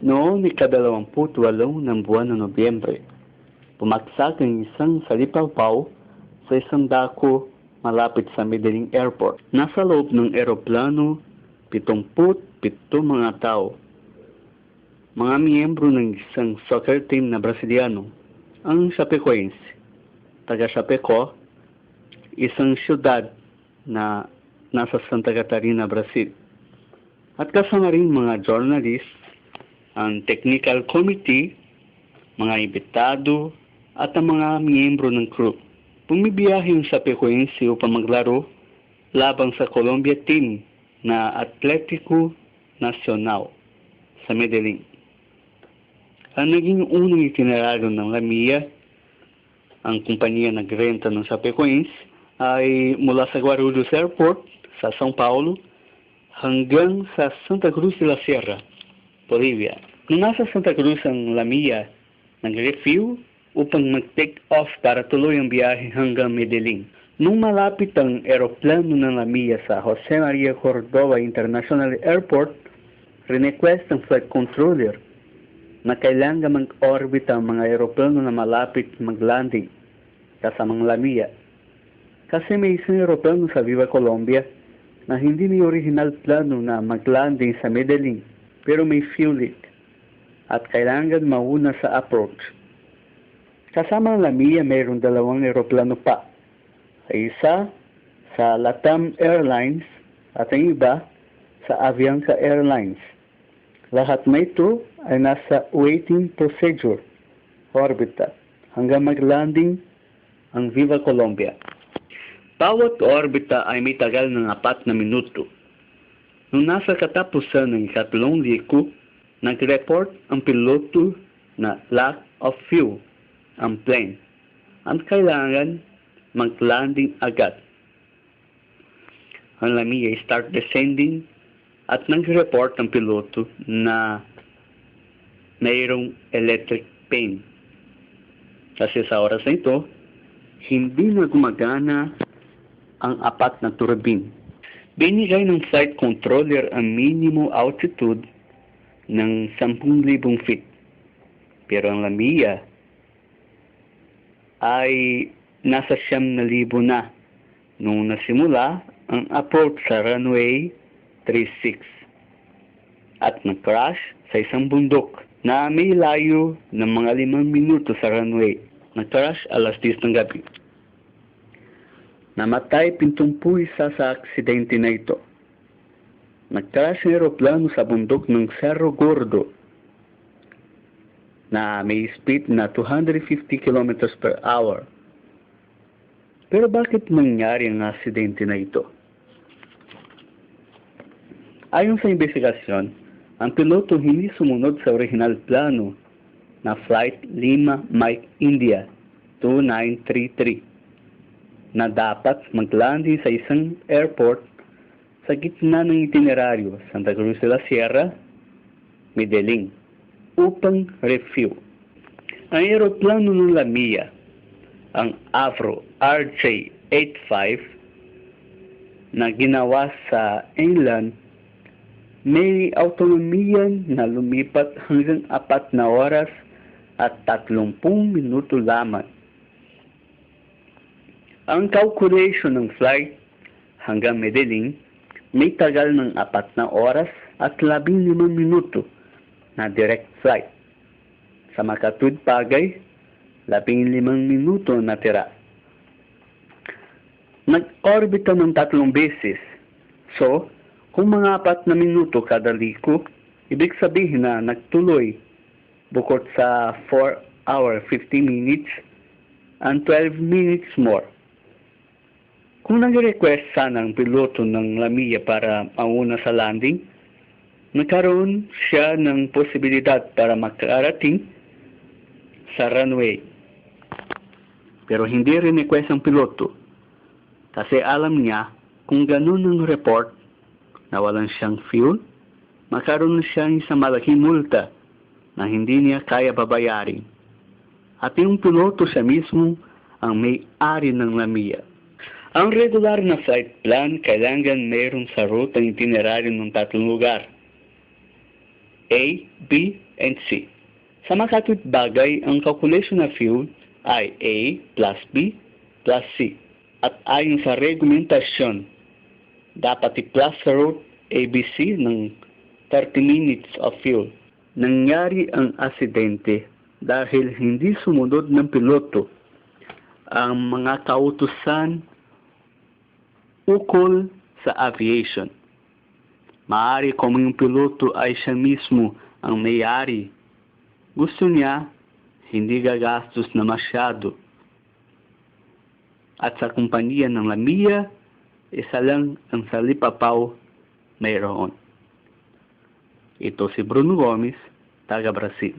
Noong ika-28 ng buwan ng Nobyembre, pumaksak ang isang salipawpaw sa isang dako malapit sa Medellin Airport. Nasa loob ng eroplano, 77 mga tao. Mga miyembro ng isang soccer team na Brasiliano, ang Chapecoense. Taga Chapeco, isang siyudad na nasa Santa Catarina, Brazil. At kasama rin mga journalist, ang technical committee, mga imbitado, at ang mga miyembro ng crew. Bumibiyahe yung Chapecoense upang maglaro labang sa Colombia team na Atlético Nacional sa Medellin. Ang naging unang itineraryo ng Lamia, ang kumpanya nagrenta ng Chapecoense, ay mula sa Guarulhos Airport sa São Paulo hanggang sa Santa Cruz de la Sierra, Bolivia. Nung nasa Santa Cruz ang Lamia, nag-refuel upang mag-take off para tuloy ang biyahe hanggang Medellin. Nung malapit ang eroplano ng Lamia sa Jose Maria Cordova International Airport, request ng flight controller na kailangan mag-orbit ang mga eroplano na malapit mag-landing kasamang Lamia. Kasi may isang eroplano sa Viva Colombia na hindi may original plano na mag-landing sa Medellin, pero may fuel leak at kailangan mauna sa approach. Kasama ang Lamia, mayroong 2 eroplano pa. Isa sa Latam Airlines at ang iba sa Avianca Airlines. Lahat na ito ay nasa waiting procedure orbita hanggang mag-landing ang Viva Colombia. Bawat orbita ay may tagal ng 4 na minuto. Nung nasa katapusan ng 3 liko, nag-report ang piloto na lack of fuel ang plane. Ang kailangan mag-landing agad. Ang Lamia start descending at nag-report ang piloto na mayroong electric pain. Kasi sa oras na ito, hindi na gumagana ang 4 na turbine. Binigay ng flight controller ang minimum altitude ng 10,000 feet. Pero ang Lamia ay nasa 9,000 na nung nasimula ang approach sa runway 36 at nag-crash sa isang bundok na may layo ng mga 5 minuto sa runway. Nag-crash alas 10 ng gabi. Namatay 71 sa aksidente na ito. Nag-crash ang aeroplano sa bundok ng Cerro Gordo na may speed na 250 km per hour. Pero bakit nangyari ang aksidente na ito? Ayon sa investigasyon, ang piloto hindi sumunod sa original plano na Flight 5 Mike India 2933 na dapat mag-landing sa isang airport sa gitna ng itineraryo Santa Cruz de la Sierra, Medellin, upang refuel. Ang aeroplano ng Lamia, ang Avro RJ-85 na ginawa sa England, may autonomiyan na lumipat hanggang 4 na oras at 30 minuto lamang. Ang calculation ng flight hanggang Medellin may tagal ng 4 na oras at 15 minuto na direct flight. Sa makatuwid pagay, 15 minuto na tira. Nag-orbita ng 3 beses. So, kung mga 4 na minuto kada liko, ibig sabihin na nagtuloy bukod sa 4 hour 50 minutes and 12 minutes more. Kung nag-request sana ang piloto ng Lamia para mauna sa landing, nagkaroon siya ng posibilidad para makarating sa runway. Pero hindi request ang piloto kasi alam niya kung ganun ang report na walang siyang fuel, makaroon siya sa malaking multa na hindi niya kaya babayarin. At yung piloto siya mismo ang may-ari ng Lamia. Ang regular na flight plan kailangan mayroon sa route ang itineraryo ng 3 lugar. A, B, and C. Sa makatwid bagay, ang calculation of fuel ay A plus B plus C. At ayon sa regulamentasyon, dapat i-plus sa root ABC ng 30 minutes of fuel. Nangyari ang aksidente dahil hindi sumunod ng piloto ang mga kautusan ukol sa aviation. Maaari kung yung piloto ay siya mismo ang may-ari, gusto niya hindi gagastos na masyado. At sa kumpanya ng Lamia, isa lang ang salipapaw mayroon. Ito si Bruno Gomez, taga Brazil.